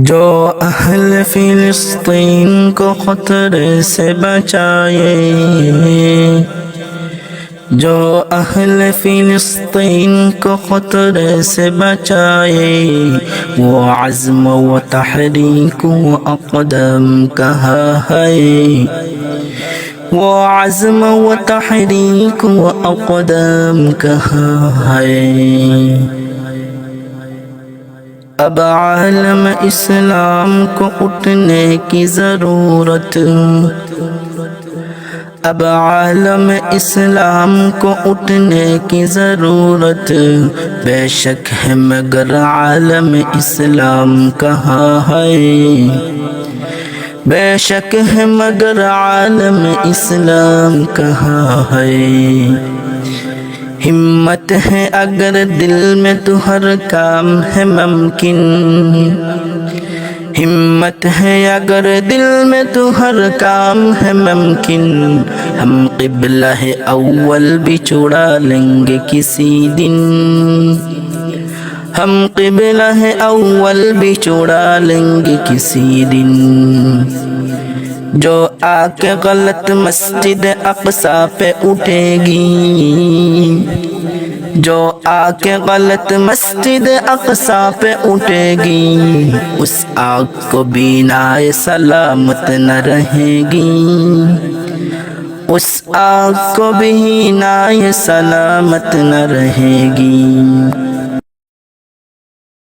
جو اہل فلسطین کو خطرے سے بچائے، جو اہل فلسطین کو خطرے سے بچائے، وہ عزم و تحریک و اقدام کہاں ہے، وہ عزم و تحریک و اقدام کہاں ہے۔ اب عالم اسلام کو اٹھنے کی ضرورت، اب عالم اسلام کو اٹھنے کی ضرورت بے شک ہے، مگر عالم اسلام کہاں ہے، بے شک ہے مگر عالم اسلام کہاں ہے۔ ہمت ہے اگر دل میں تو ہر کام ہے ممکن، ہمت ہے اگر دل میں تو ہر کام ہے ممکن، ہم قبلہ اول بھی چھڑا لیں گے کسی دن، ہم قبلہ اول بھی چھڑا لیں گے کسی دن۔ جو آ کے غلط مسجد اقصی پہ اٹھے گی، جو آ کے غلط مسجد اقصی پہ اٹھے گی، اس آگ کو بینائے سلامت نہ رہے گی، اس آگ کو بینائے سلامت نہ رہے گی۔